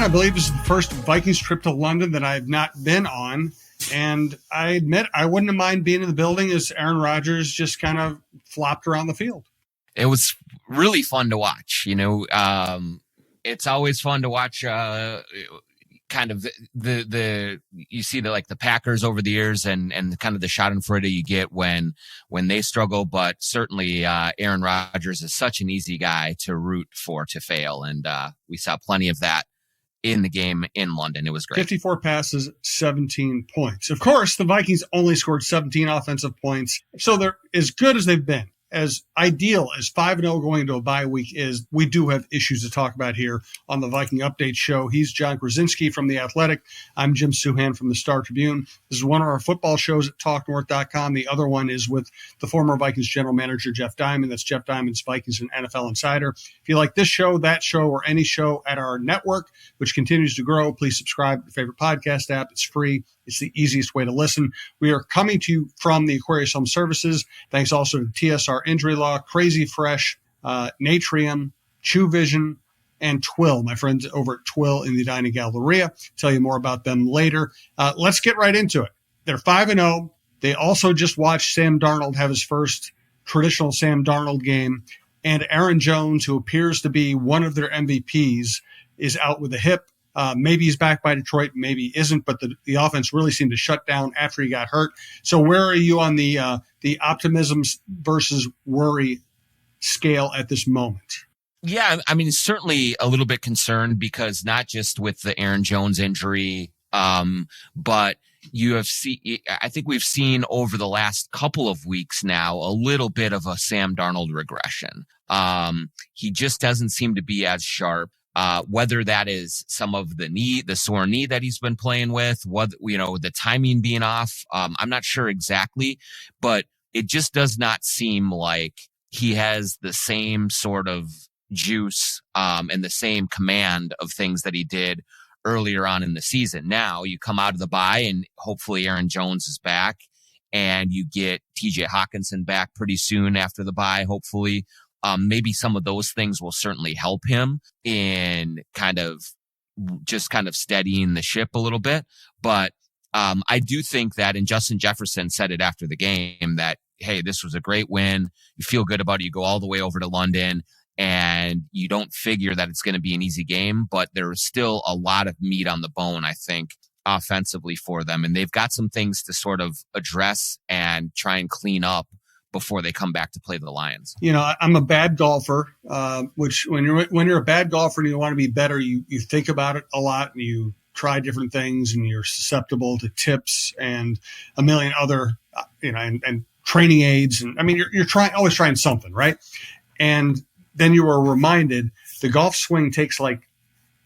I believe this is the first Vikings trip to London that I have not been on. And I admit I wouldn't have mind being in the building as Aaron Rodgers just kind of flopped around the field. It was really fun to watch. It's always fun to watch kind of the you see the Packers over the years and kind of the schadenfreude you get when they struggle, but certainly Aaron Rodgers is such an easy guy to root for to fail, and we saw plenty of that in the game in London. It was great. 54 passes, 17 points. Of course, the Vikings only scored 17 offensive points, so they're as good as they've been. As ideal as 5-0 going into a bye week is, we do have issues to talk about here on the Viking Update Show. He's John Krawczynski from The Athletic. I'm Jim Souhan from the Star Tribune. This is one of our football shows at TalkNorth.com. The other one is with the former Vikings general manager, Jeff Diamond. That's Jeff Diamond's Vikings and NFL Insider. If you like this show, that show, or any show at our network, which continues to grow, please subscribe to your favorite podcast app. It's free. It's the easiest way to listen. We are coming to you from the Aquarius Home Services. Thanks also to TSR Injury Law, Crazy Fresh, Natrium, Chew Vision, and Twill, my friends over at Twill in the Dining Galleria. Tell you more about them later. Let's get right into it. They're 5-0. They also just watched Sam Darnold have his first traditional Sam Darnold game. And Aaron Jones, who appears to be one of their MVPs, is out with a hip. Maybe he's back by Detroit, maybe he isn't, but the offense really seemed to shut down after he got hurt. So where are you on the optimism versus worry scale at this moment? Yeah, I mean, certainly a little bit concerned, because not just with the Aaron Jones injury, but I think we've seen over the last couple of weeks now a little bit of a Sam Darnold regression. He just doesn't seem to be as sharp. Whether that is some of the sore knee that he's been playing with, the timing being off, I'm not sure exactly, but it just does not seem like he has the same sort of juice and the same command of things that he did earlier on in the season. Now you come out of the bye and hopefully Aaron Jones is back, and you get TJ Hawkinson back pretty soon after the bye, hopefully. Maybe some of those things will certainly help him in kind of steadying the ship a little bit. But I do think that, and Justin Jefferson said it after the game, that, hey, this was a great win. You feel good about it. You go all the way over to London, and you don't figure that it's going to be an easy game, but there is still a lot of meat on the bone, I think, offensively for them. And they've got some things to sort of address and try and clean up before they come back to play the Lions. I'm a bad golfer, which when you're a bad golfer and you want to be better, you think about it a lot and you try different things, and you're susceptible to tips and a million other, and training aids. And I mean, you're always trying something, right? And then you are reminded the golf swing takes like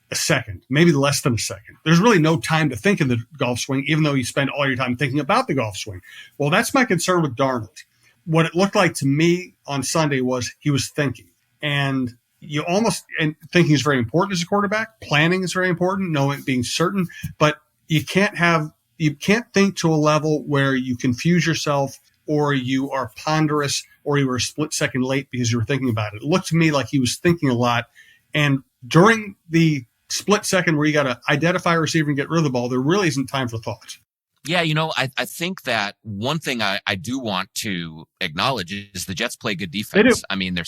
a second, maybe less than a second. There's really no time to think of the golf swing, even though you spend all your time thinking about the golf swing. Well, that's my concern with Darnold. What it looked like to me on Sunday was he was thinking, and thinking is very important as a quarterback. Planning is very important, knowing, being certain, but you can't think to a level where you confuse yourself, or you are ponderous, or you were a split second late because you were thinking about it. It looked to me like he was thinking a lot. And during the split second where you got to identify a receiver and get rid of the ball, there really isn't time for thought. Yeah, I think that one thing I do want to acknowledge is the Jets play good defense. They do. I mean, the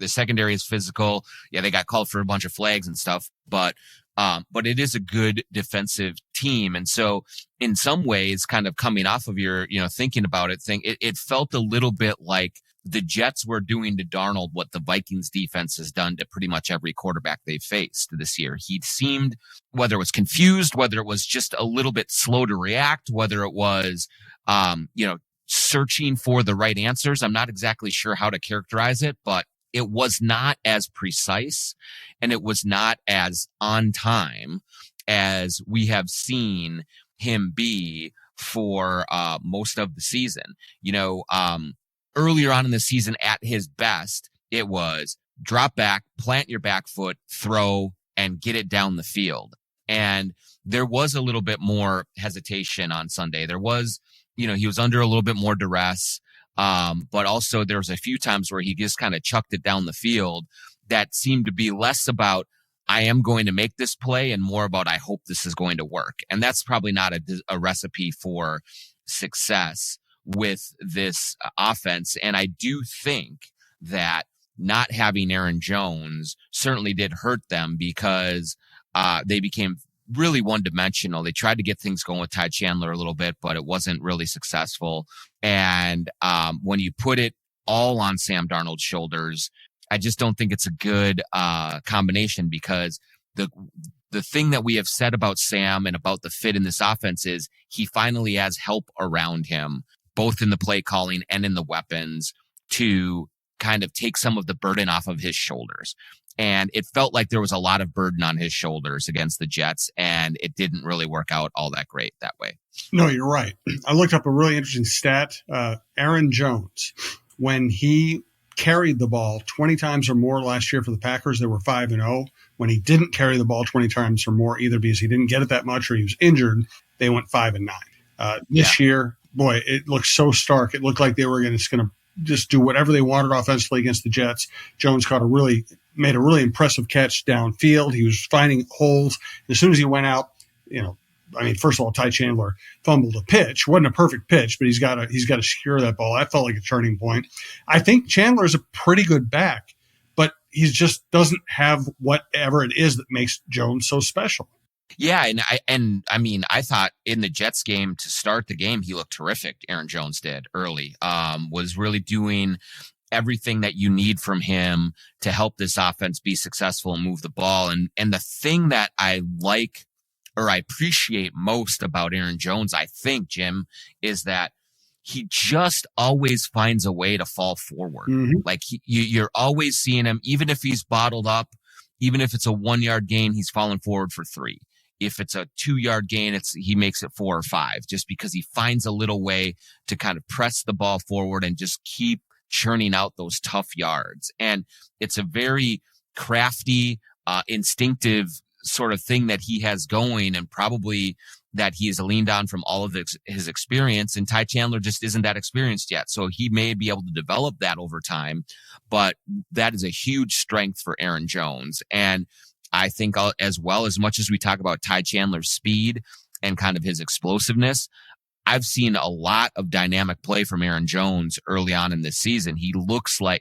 secondary is physical. Yeah, they got called for a bunch of flags and stuff, but it is a good defensive team. And so in some ways, kind of coming off of your, thinking about it it felt a little bit like the Jets were doing to Darnold what the Vikings defense has done to pretty much every quarterback they've faced this year. He seemed, whether it was confused, whether it was just a little bit slow to react, whether it was, searching for the right answers. I'm not exactly sure how to characterize it, but it was not as precise and it was not as on time as we have seen him be for most of the season. Earlier on in the season at his best, it was drop back, plant your back foot, throw, and get it down the field. And there was a little bit more hesitation on Sunday. There was, he was under a little bit more duress. But also there was a few times where he just kind of chucked it down the field that seemed to be less about I am going to make this play, and more about I hope this is going to work. And that's probably not a recipe for success with this offense. And I do think that not having Aaron Jones certainly did hurt them because they became really one-dimensional. They tried to get things going with Ty Chandler a little bit, but it wasn't really successful. And when you put it all on Sam Darnold's shoulders, I just don't think it's a good combination, because the thing that we have said about Sam and about the fit in this offense is he finally has help around him, both in the play calling and in the weapons, to kind of take some of the burden off of his shoulders. And it felt like there was a lot of burden on his shoulders against the Jets, and it didn't really work out all that great that way. No, you're right. I looked up a really interesting stat. Aaron Jones, when he carried the ball 20 times or more last year for the Packers, they were 5-0. When he didn't carry the ball 20 times or more, either because he didn't get it that much or he was injured, they went 5-9. This year, boy, it looked so stark. It looked like they were just going to just do whatever they wanted offensively against the Jets. Jones made a really impressive catch downfield. He was finding holes. As soon as he went out, first of all, Ty Chandler fumbled a pitch. Wasn't a perfect pitch, but he's got to secure that ball. That felt like a turning point. I think Chandler is a pretty good back, but he just doesn't have whatever it is that makes Jones so special. Yeah, I thought in the Jets game to start the game, he looked terrific. Aaron Jones did early. Was really doing everything that you need from him to help this offense be successful and move the ball. And the thing that I like, or I appreciate most about Aaron Jones, I think, Jim, is that he just always finds a way to fall forward. Mm-hmm. Like you're always seeing him, even if he's bottled up, even if it's a 1-yard gain, he's falling forward for 3. If it's a 2-yard gain, he makes it 4 or 5, just because he finds a little way to kind of press the ball forward and just keep churning out those tough yards. And it's a very crafty, instinctive sort of thing that he has going, and probably that he has leaned on from all of his experience. And Ty Chandler just isn't that experienced yet. So he may be able to develop that over time, but that is a huge strength for Aaron Jones. And I think as much as we talk about Ty Chandler's speed and kind of his explosiveness, I've seen a lot of dynamic play from Aaron Jones early on in this season. He looked like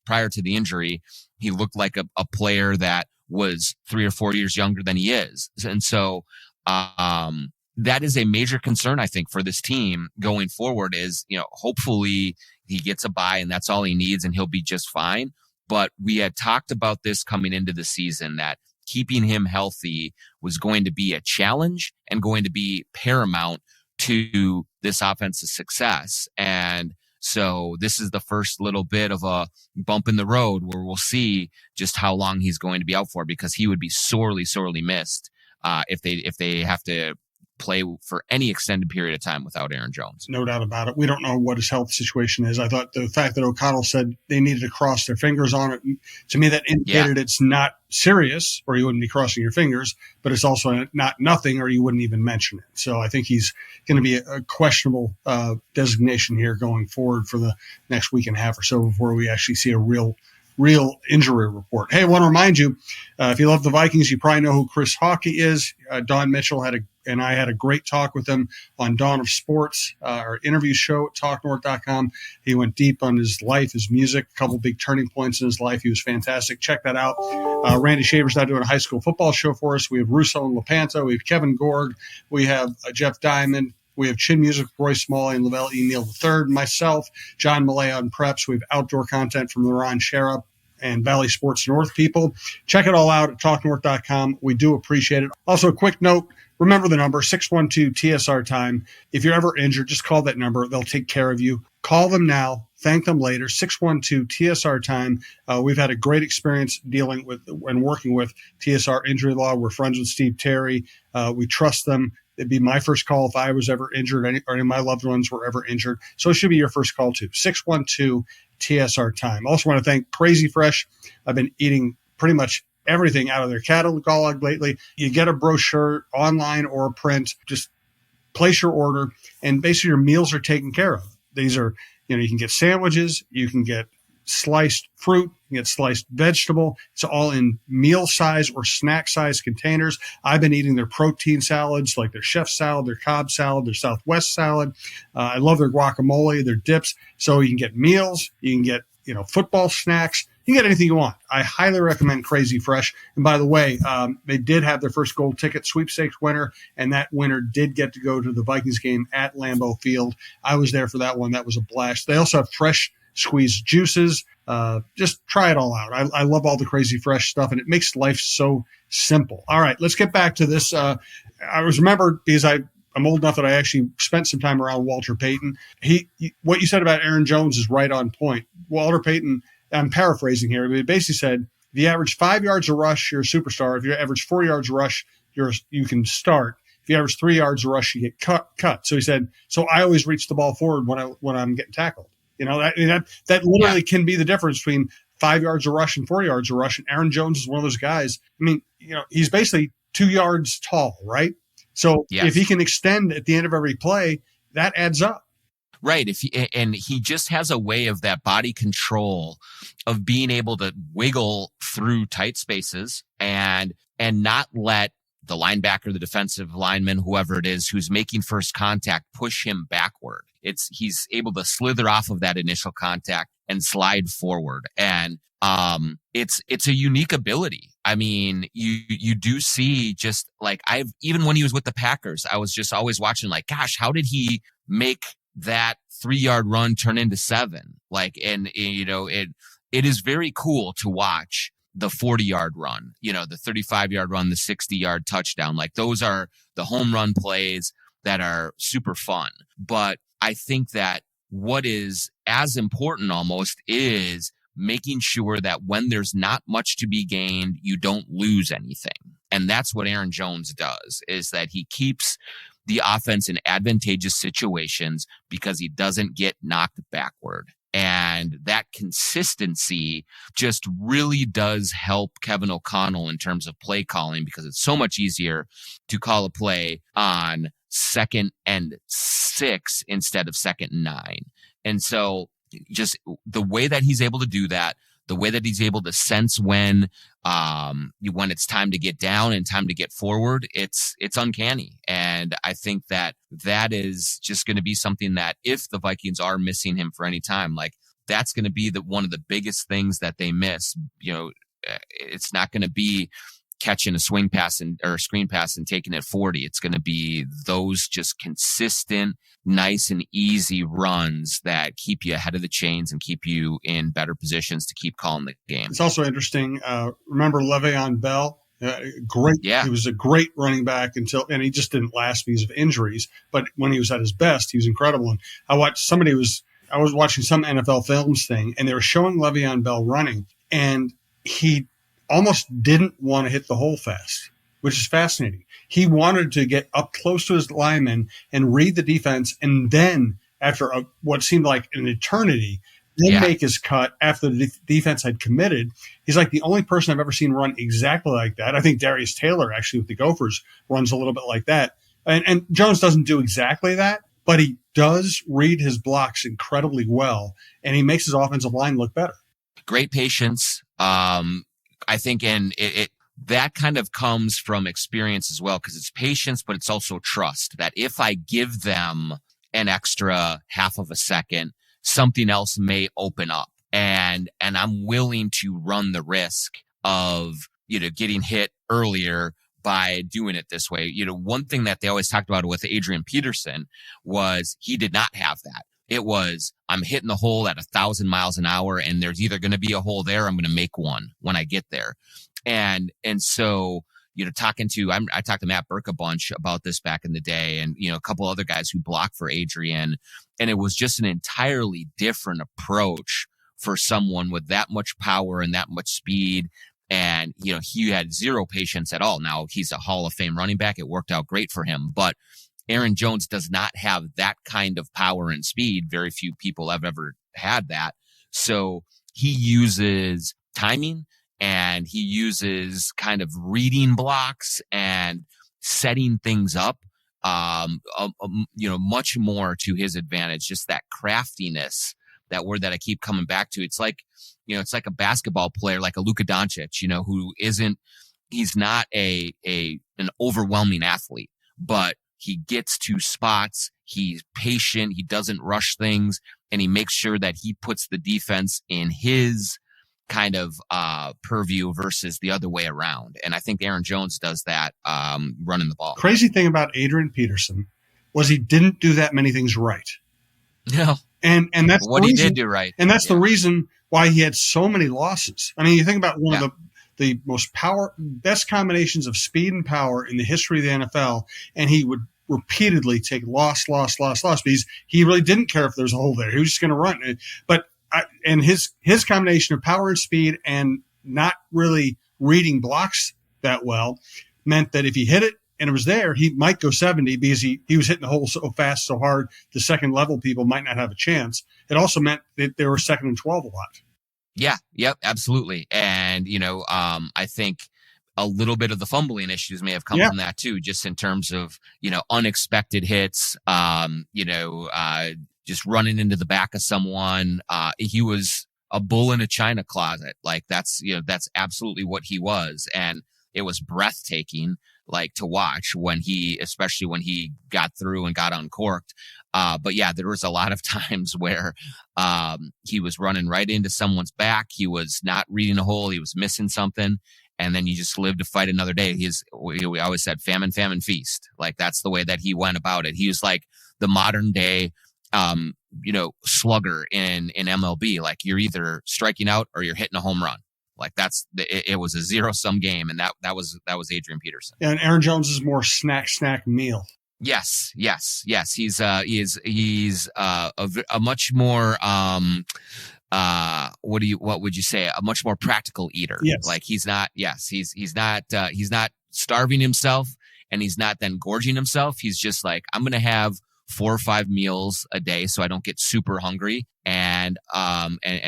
prior to the injury, he looked like a player that was 3 or 4 years younger than he is. And so that is a major concern, I think, for this team going forward is, hopefully he gets a bye and that's all he needs and he'll be just fine. But we had talked about this coming into the season, that keeping him healthy was going to be a challenge and going to be paramount to this offense's success. And so this is the first little bit of a bump in the road where we'll see just how long he's going to be out for, because he would be sorely, sorely missed if they have to play for any extended period of time without Aaron Jones. No doubt about it. We don't know what his health situation is. I thought the fact that O'Connell said they needed to cross their fingers on it, to me that indicated it's not serious, or you wouldn't be crossing your fingers, but it's also not nothing, or you wouldn't even mention it. So I think he's going to be a questionable designation here going forward for the next week and a half or so before we actually see a real injury report. Hey, I want to remind you, if you love the Vikings, you probably know who Chris Hockey is. Don Mitchell and I had a great talk with him on Dawn of Sports, our interview show at TalkNorth.com. He went deep on his life, his music, a couple big turning points in his life. He was fantastic. Check that out. Randy Shaver's now doing a high school football show for us. We have Russo and Lepanto. We have Kevin Gorg. We have Jeff Diamond. We have Chin Music, Roy Smalley, and Lavelle E. Neal III, myself, John Malay on Preps. We have outdoor content from Laron Sharap and Valley Sports North people. Check it all out at TalkNorth.com. We do appreciate it. Also, a quick note, remember the number, 612-TSR-TIME. If you're ever injured, just call that number. They'll take care of you. Call them now. Thank them later, 612-TSR-TIME. We've had a great experience dealing with and working with TSR Injury Law. We're friends with Steve Terry. We trust them. It'd be my first call if I was ever injured, or any of my loved ones were ever injured. So it should be your first call too, 612-TSR-TIME. Also want to thank Crazy Fresh. I've been eating pretty much everything out of their catalog lately. You get a brochure online or print, just place your order, and basically your meals are taken care of. These are, you can get sandwiches, you can get sliced fruit, you can get sliced vegetable. It's all in meal size or snack size containers. I've been eating their protein salads, like their chef salad, their Cobb salad, their Southwest salad. I love their guacamole, their dips. So you can get meals, you can get, football snacks. You can get anything you want. I highly recommend Crazy Fresh. And by the way, they did have their first gold ticket sweepstakes winner, and that winner did get to go to the Vikings game at Lambeau Field. I was there for that one. That was a blast. They also have fresh squeezed juices. Just try it all out. I love all the Crazy Fresh stuff, and it makes life so simple. All right, let's get back to this. I was remembered because I'm old enough that I actually spent some time around Walter Payton. What you said about Aaron Jones is right on point. Walter Payton, I'm paraphrasing here, but he basically said, if you average 5 yards a rush, you're a superstar. If you average 4 yards a rush, you can start. If you average 3 yards a rush, you get cut. So he said, so I always reach the ball forward when I'm getting tackled. That literally can be the difference between 5 yards a rush and 4 yards a rush. And Aaron Jones is one of those guys. I mean, he's basically 2 yards tall, right? So if he can extend at the end of every play, that adds up. Right. And he just has a way of that body control of being able to wiggle through tight spaces and not let the linebacker, the defensive lineman, whoever it is who's making first contact, push him backward. He's able to slither off of that initial contact and slide forward. And it's a unique ability. I mean, you do see just like even when he was with the Packers, I was just always watching like, gosh, how did he make that 3-yard run turn into 7? It is very cool to watch the 40-yard run, the 35-yard run, the 60-yard touchdown. Like those are the home run plays that are super fun. But I think that what is as important almost is making sure that when there's not much to be gained, you don't lose anything. And that's what Aaron Jones does, is that he keeps the offense in advantageous situations because he doesn't get knocked backward. And that consistency just really does help Kevin O'Connell in terms of play calling, because it's so much easier to call a play on 2nd and 6 instead of 2nd and 9. And so just the way that he's able to do that, the way that he's able to sense when it's time to get down and time to get forward, it's uncanny. And I think that is just going to be something that if the Vikings are missing him for any time, like that's going to be one of the biggest things that they miss. It's not going to be catching a swing pass or a screen pass and taking it 40. It's going to be those just consistent, nice and easy runs that keep you ahead of the chains and keep you in better positions to keep calling the game. It's also interesting. Remember Le'Veon Bell? Great. Yeah. He was a great running back and he just didn't last because of injuries. But when he was at his best, he was incredible. And I was watching some NFL Films thing, and they were showing Le'Veon Bell running, and he almost didn't want to hit the hole fast, which is fascinating. He wanted to get up close to his lineman and read the defense, and then after what seemed like an eternity, make his cut after the defense had committed. He's like the only person I've ever seen run exactly like that. I think Darius Taylor, actually, with the Gophers, runs a little bit like that. And Jones doesn't do exactly that, but he does read his blocks incredibly well, and he makes his offensive line look better. Great patience. I think, and that kind of comes from experience as well, because it's patience, but it's also trust that if I give them an extra half of a second, something else may open up, and I'm willing to run the risk of, getting hit earlier by doing it this way. One thing that they always talked about with Adrian Peterson was he did not have that. It was, I'm hitting the hole at 1,000 miles an hour, and there's either going to be a hole there, or I'm going to make one when I get there. And so, I talked to Matt Burke a bunch about this back in the day, and, a couple other guys who blocked for Adrian. And it was just an entirely different approach for someone with that much power and that much speed. And, he had zero patience at all. Now he's a Hall of Fame running back. It worked out great for him, but Aaron Jones does not have that kind of power and speed. Very few people have ever had that. So he uses timing, and he uses kind of reading blocks and setting things up, much more to his advantage. Just that craftiness that word that I keep coming back to. It's like, it's like a basketball player, like a Luka Doncic, he's not an overwhelming athlete, but he gets to spots. He's patient. He doesn't rush things, and he makes sure that he puts the defense in his kind of purview versus the other way around. And I think Aaron Jones does that running the ball. Crazy thing about Adrian Peterson was he didn't do that many things right. No. And that's what he did do right. And that's the reason why he had so many losses. I mean, you think about one of the most best combinations of speed and power in the history of the NFL, and he would repeatedly take loss. Because he really didn't care if there's a hole there. He was just going to run. But his combination of power and speed and not really reading blocks that well meant that if he hit it and it was there, he might go 70 because he was hitting the hole so fast, so hard, the second level people might not have a chance. It also meant that they were 2nd and 12 a lot. Yeah. Yep. Absolutely. And, I think a little bit of the fumbling issues may have come from that too, just in terms of, unexpected hits, just running into the back of someone. He was a bull in a china closet. Like that's absolutely what he was. And it was breathtaking, like to watch especially when he got through and got uncorked. But yeah, there was a lot of times where he was running right into someone's back. He was not reading a hole. He was missing something. And then you just live to fight another day. We always said famine, feast. Like that's the way that he went about it. He was like the modern day, slugger in MLB. Like you're either striking out or you're hitting a home run. Like it was a 0-sum game. And that was Adrian Peterson. And Aaron Jones is more snack meal. Yes. He's a much more, what would you say? A much more practical eater. Yes. Like he's not starving himself, and he's not then gorging himself. He's just like, I'm going to have 4 or 5 meals a day so I don't get super hungry and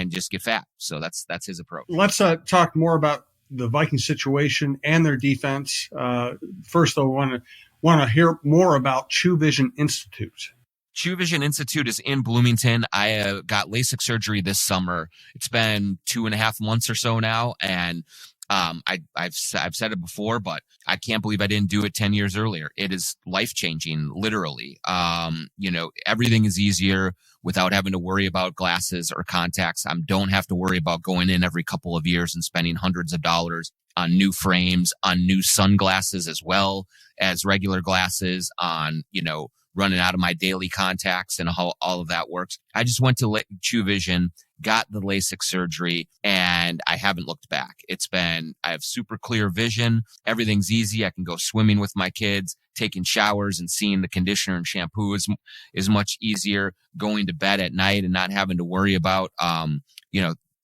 just get fat. So that's his approach. Let's talk more about the Vikings situation and their defense. First, though, I want to hear more about True Vision Institute. True Vision Institute is in Bloomington. I got LASIK surgery this summer. It's been 2.5 months or so now, and I've said it before, but I can't believe I didn't do it 10 years earlier. It is life-changing, literally. Everything is easier without having to worry about glasses or contacts. I don't have to worry about going in every couple of years and spending hundreds of dollars on new frames, on new sunglasses as well as regular glasses, on, running out of my daily contacts and how all of that works. I just went to True Vision, got the LASIK surgery, and I haven't looked back. I have super clear vision. Everything's easy. I can go swimming with my kids. Taking showers and seeing the conditioner and shampoo is much easier. Going to bed at night and not having to worry about,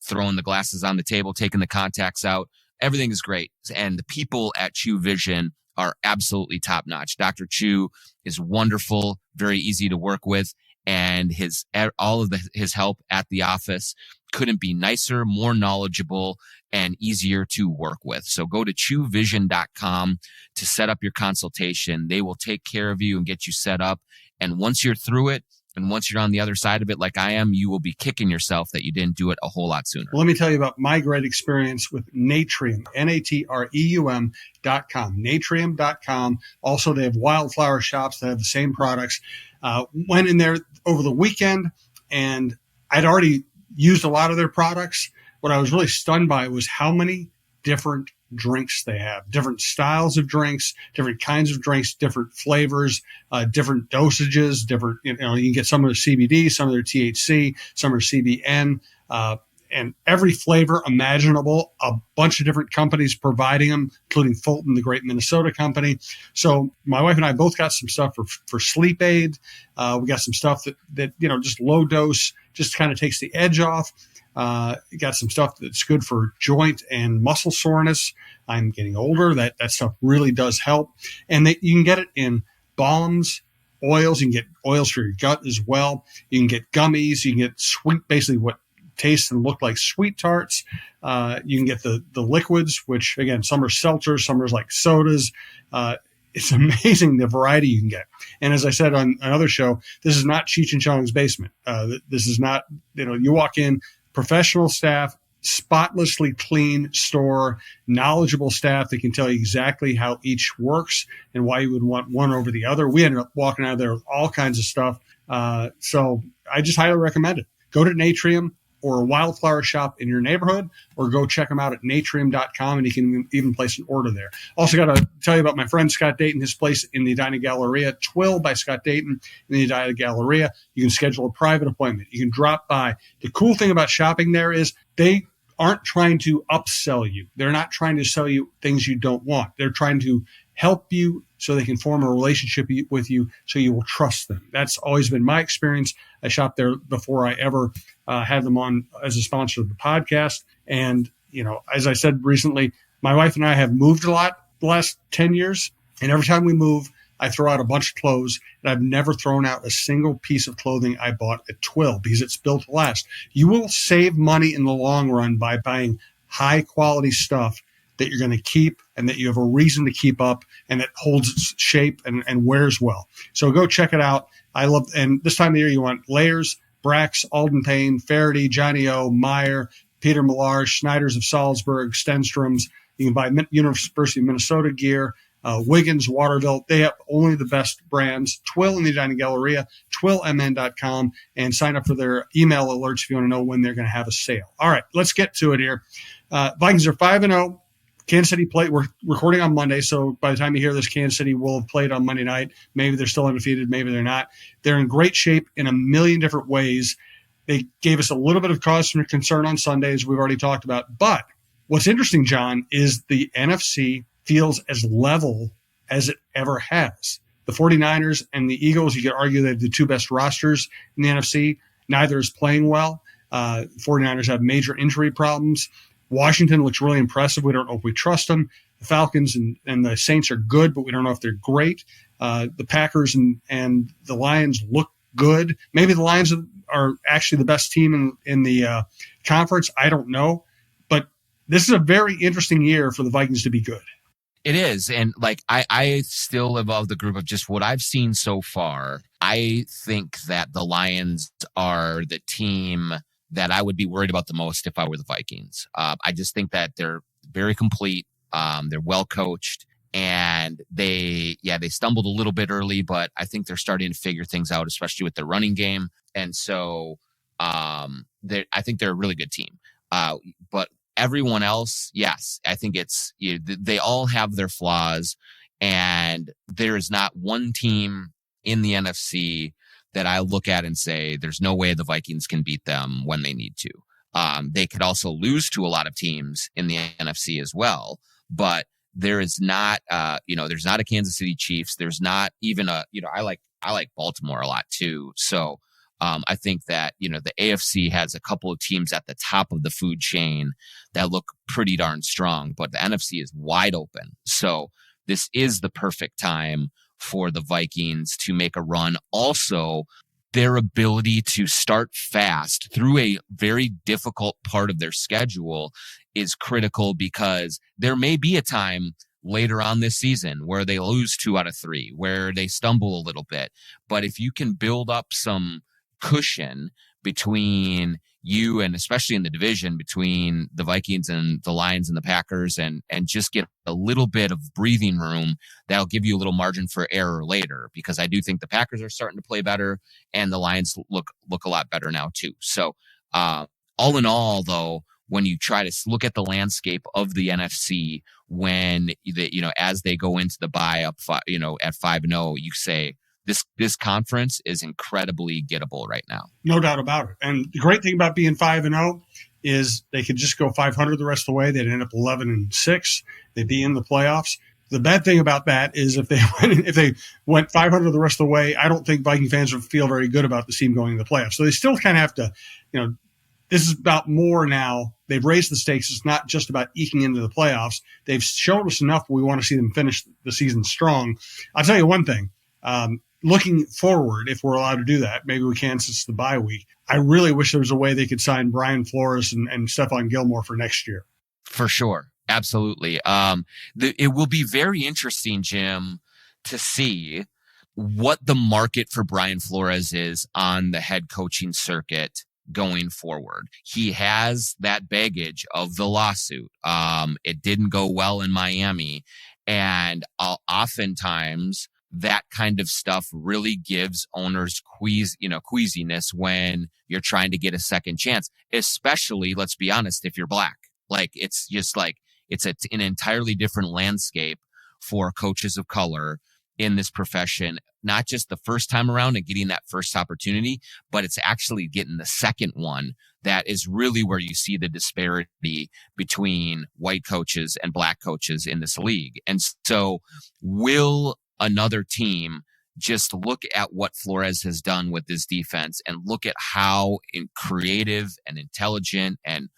throwing the glasses on the table, taking the contacts out. Everything is great. And the people at True Vision are absolutely top notch. Dr. Chu is wonderful, very easy to work with, and his help at the office couldn't be nicer, more knowledgeable, and easier to work with. So go to truevision.com to set up your consultation. They will take care of you and get you set up. And once you're through it, and once you're on the other side of it, like I am, you will be kicking yourself that you didn't do it a whole lot sooner. Well, let me tell you about my great experience with Natrium, Natreum.com, Natrium.com. Also, they have wildflower shops that have the same products. Went in there over the weekend, and I'd already used a lot of their products. What I was really stunned by was how many different drinks they have, different styles of drinks, different kinds of drinks, different flavors, different dosages, different, you can get some of their CBD, some of their THC, some are CBN, and every flavor imaginable, a bunch of different companies providing them, including Fulton, the great Minnesota company. So my wife and I both got some stuff for sleep aid. We got some stuff that just low dose, just kind of takes the edge off. Got some stuff that's good for joint and muscle soreness. I'm getting older. That stuff really does help. And you can get it in balms, oils. You can get oils for your gut as well. You can get gummies. You can get sweet, basically what taste and look like sweet tarts. You can get the liquids, which again, some are seltzers, some are like sodas. It's amazing the variety you can get. And as I said on another show, this is not Cheech and Chong's basement. This is not, you walk in, professional staff, spotlessly clean store, knowledgeable staff that can tell you exactly how each works and why you would want one over the other. We ended up walking out of there with all kinds of stuff. So I just highly recommend it. Go to Natrium or a wildflower shop in your neighborhood, or go check them out at natrium.com, and you can even place an order there. Also got to tell you about my friend Scott Dayton, his place in the Edina Galleria, Twill by Scott Dayton in the Edina Galleria. You can schedule a private appointment. You can drop by. The cool thing about shopping there is they aren't trying to upsell you. They're not trying to sell you things you don't want. They're trying to help you so they can form a relationship with you so you will trust them. That's always been my experience. I shopped there before I ever had them on as a sponsor of the podcast. And, as I said recently, my wife and I have moved a lot the last 10 years. And every time we move, I throw out a bunch of clothes, and I've never thrown out a single piece of clothing I bought at Twill because it's built to last. You will save money in the long run by buying high quality stuff that you're going to keep and that you have a reason to keep up and that holds its shape and wears well. So go check it out. And this time of the year, you want Layers, Brax, Alden Payne, Faraday, Johnny O, Meyer, Peter Millar, Schneiders of Salzburg, Stenstrom's. You can buy University of Minnesota gear, Wiggins, Waterville. They have only the best brands. Twill in the Edina Galleria, twillmn.com, and sign up for their email alerts if you want to know when they're going to have a sale. All right, let's get to it here. Vikings are 5-0. Kansas City played. We're recording on Monday, so by the time you hear this, Kansas City will have played on Monday night. Maybe they're still undefeated. Maybe they're not. They're in great shape in a million different ways. They gave us a little bit of cause for concern on Sunday, as we've already talked about. But what's interesting, John, is the NFC feels as level as it ever has. The 49ers and the Eagles, you could argue they have the two best rosters in the NFC. Neither is playing well. 49ers have major injury problems. Washington looks really impressive. We don't know if we trust them. The Falcons and the Saints are good, but we don't know if they're great. The Packers and the Lions look good. Maybe the Lions are actually the best team in the conference. I don't know. But this is a very interesting year for the Vikings to be good. It is. And I still am of the group of just what I've seen so far. I think that the Lions are the team that I would be worried about the most if I were the Vikings. I just think that they're very complete. They're well coached, and they stumbled a little bit early, but I think they're starting to figure things out, especially with their running game. And so I think they're a really good team. But everyone else, yes, I think they all have their flaws, and there is not one team in the NFC that I look at and say, there's no way the Vikings can beat them when they need to. They could also lose to a lot of teams in the NFC as well, but there is not, there's not a Kansas City Chiefs. There's not even I like Baltimore a lot too. So I think that, the AFC has a couple of teams at the top of the food chain that look pretty darn strong, but the NFC is wide open. So this is the perfect time for the Vikings to make a run. Also, their ability to start fast through a very difficult part of their schedule is critical, because there may be a time later on this season where they lose 2 out of 3, where they stumble a little bit. But if you can build up some cushion between you, and especially in the division between the Vikings and the Lions and the Packers, and just get a little bit of breathing room, that'll give you a little margin for error later, because I do think the Packers are starting to play better and the Lions look a lot better now too. So all in all, though, when you try to look at the landscape of the NFC, as they go into the bye up, at 5-0, you say, This conference is incredibly gettable right now. No doubt about it. And the great thing about being 5-0 is they could just go 500 the rest of the way. They'd end up 11-6. They'd be in the playoffs. The bad thing about that is if they went 500 the rest of the way, I don't think Viking fans would feel very good about the team going to the playoffs. So they still kind of have to, this is about more now. They've raised the stakes. It's not just about eking into the playoffs. They've shown us enough. We want to see them finish the season strong. I'll tell you one thing. Looking forward, if we're allowed to do that, maybe we can since the bye week. I really wish there was a way they could sign Brian Flores and Stephon Gilmore for next year. For sure. Absolutely. It will be very interesting, Jim, to see what the market for Brian Flores is on the head coaching circuit going forward. He has that baggage of the lawsuit. It didn't go well in Miami. And oftentimes that kind of stuff really gives owners queasiness when you're trying to get a second chance, especially, let's be honest, if you're black. Like, it's just like, it's an entirely different landscape for coaches of color in this profession, not just the first time around and getting that first opportunity, but it's actually getting the second one. That is really where you see the disparity between white coaches and black coaches in this league. And so will another team just look at what Flores has done with this defense and look at how creative and intelligent and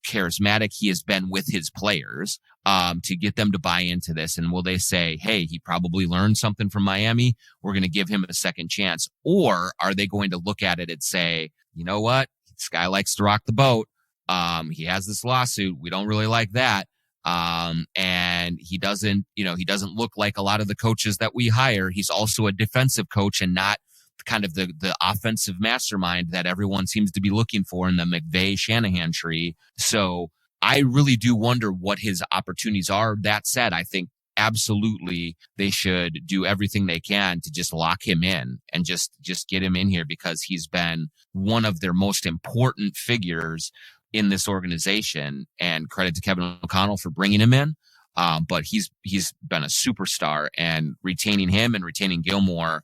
charismatic he has been with his players, to get them to buy into this? And will they say, hey, he probably learned something from Miami, we're going to give him a second chance? Or are they going to look at it and say, you know what, this guy likes to rock the boat. He has this lawsuit. We don't really like that. And he doesn't look like a lot of the coaches that we hire. He's also a defensive coach and not kind of the offensive mastermind that everyone seems to be looking for in the McVay-Shanahan tree. So I really do wonder what his opportunities are. That said, I think absolutely they should do everything they can to just lock him in and just get him in here, because he's been one of their most important figures in this organization, and credit to Kevin O'Connell for bringing him in. But he's been a superstar, and retaining him and retaining Gilmore,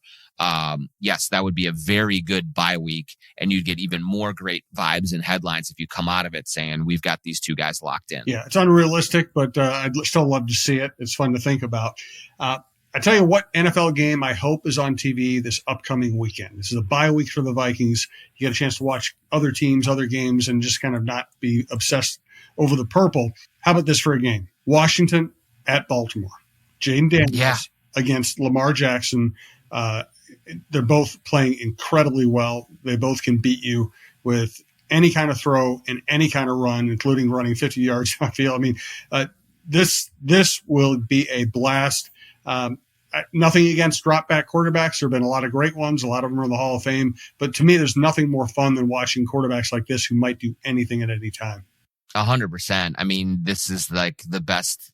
yes, that would be a very good bye week, and you'd get even more great vibes and headlines if you come out of it saying we've got these two guys locked in. Yeah, it's unrealistic, but I'd still love to see it. It's fun to think about. I tell you what NFL game I hope is on TV this upcoming weekend. This is a bye week for the Vikings. You get a chance to watch other teams, other games, and just kind of not be obsessed over the purple. How about this for a game? Washington at Baltimore. Jaden Daniels against Lamar Jackson. They're both playing incredibly well. They both can beat you with any kind of throw and any kind of run, including running 50 yards downfield. I mean, this will be a blast. Nothing against drop back quarterbacks. There have been a lot of great ones. A lot of them are in the Hall of Fame. But to me, there's nothing more fun than watching quarterbacks like this who might do anything at any time. 100%. I mean, this is like the best.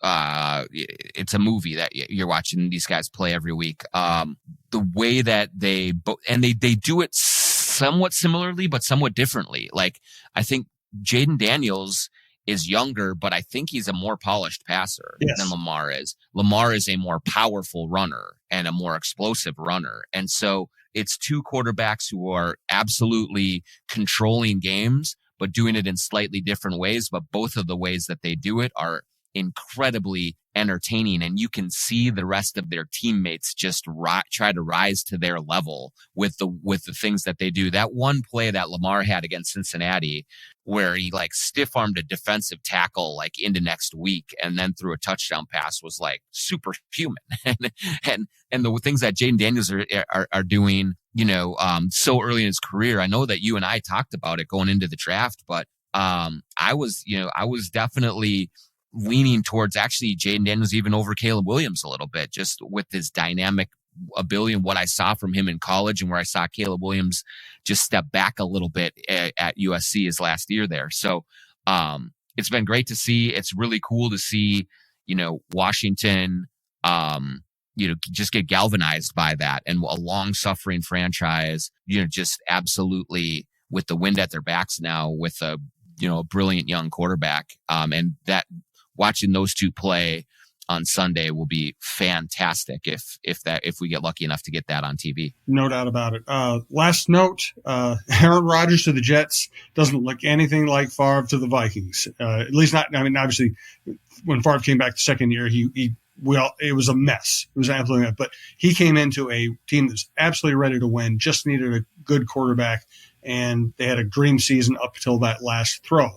It's a movie that you're watching these guys play every week. The way that they do it somewhat similarly, but somewhat differently. Like, I think Jaden Daniels is younger, but I think he's a more polished passer than Lamar is. Lamar is a more powerful runner and a more explosive runner. And so it's two quarterbacks who are absolutely controlling games, but doing it in slightly different ways. But both of the ways that they do it are incredibly entertaining, and you can see the rest of their teammates just try to rise to their level with the things that they do. That one play that Lamar had against Cincinnati, where he like stiff-armed a defensive tackle like into next week and then threw a touchdown pass, was like superhuman. and the things that Jaden Daniels are doing, so early in his career. I know that you and I talked about it going into the draft, but I was definitely leaning towards actually Jaden Daniels even over Caleb Williams a little bit, just with his dynamic ability and what I saw from him in college, and where I saw Caleb Williams just step back a little bit at USC his last year there. So it's been great to see. It's really cool to see, Washington, just get galvanized by that, and a long suffering franchise, just absolutely with the wind at their backs now with a brilliant young quarterback. And that, watching those two play on Sunday will be fantastic if we get lucky enough to get that on TV. No doubt about it. Last note, Aaron Rodgers to the Jets doesn't look anything like Favre to the Vikings. At least not, obviously when Favre came back the second year, it was a mess. It was absolutely a mess. But he came into a team that's absolutely ready to win, just needed a good quarterback, and they had a dream season up until that last throw.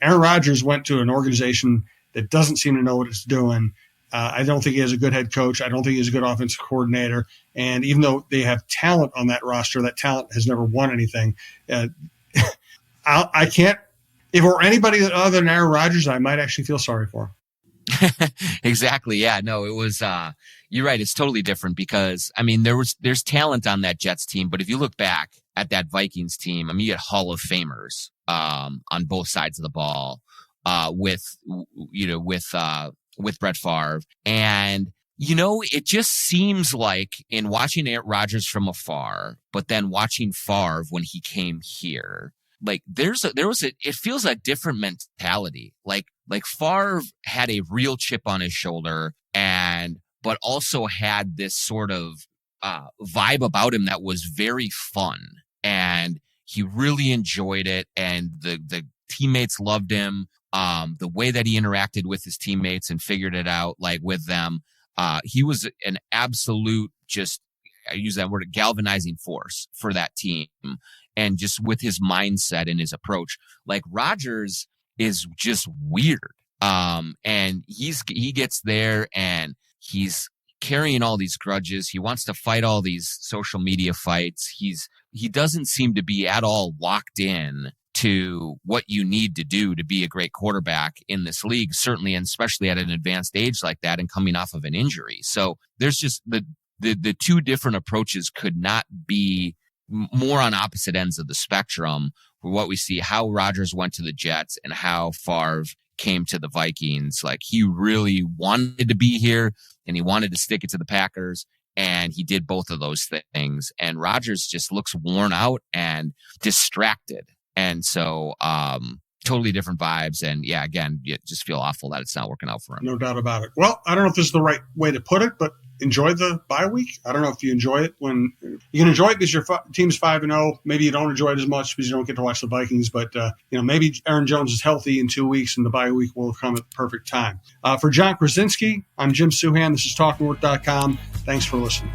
Aaron Rodgers went to an organization that doesn't seem to know what it's doing. I don't think he has a good head coach. I don't think he's a good offensive coordinator. And even though they have talent on that roster, that talent has never won anything. I can't – if it were anybody other than Aaron Rodgers, I might actually feel sorry for him. Exactly. Yeah. No, it was, you're right. It's totally different because, I mean, there's talent on that Jets team, but if you look back at that Vikings team, I mean, you had Hall of Famers, on both sides of the ball, with, with Brett Favre. And, it just seems like in watching Aaron Rodgers from afar, but then watching Favre when he came here, like it feels a different mentality. Like Favre had a real chip on his shoulder but also had this sort of, vibe about him that was very fun, and he really enjoyed it. And the teammates loved him. The way that he interacted with his teammates and figured it out, like with them, he was an absolute, just, I use that word, galvanizing force for that team. And just with his mindset and his approach, like Rodgers is just weird. And he gets there and he's carrying all these grudges. He wants to fight all these social media fights. He doesn't seem to be at all locked in to what you need to do to be a great quarterback in this league, certainly, and especially at an advanced age like that and coming off of an injury. So there's just the two different approaches could not be more on opposite ends of the spectrum for what we see, how Rodgers went to the Jets and how Favre came to the Vikings. Like, he really wanted to be here and he wanted to stick it to the Packers, and he did both of those things. And Rodgers just looks worn out and distracted. And so, totally different vibes. And yeah, again, you just feel awful that it's not working out for him. No doubt about it. Well, I don't know if this is the right way to put it, but enjoy the bye week. I don't know if you enjoy it when you can enjoy it because your team's 5-0. Maybe you don't enjoy it as much because you don't get to watch the Vikings, but maybe Aaron Jones is healthy in 2 weeks and the bye week will come at the perfect time. For John Krawczynski, I'm Jim Souhan. This is TalkingWork.com. Thanks for listening.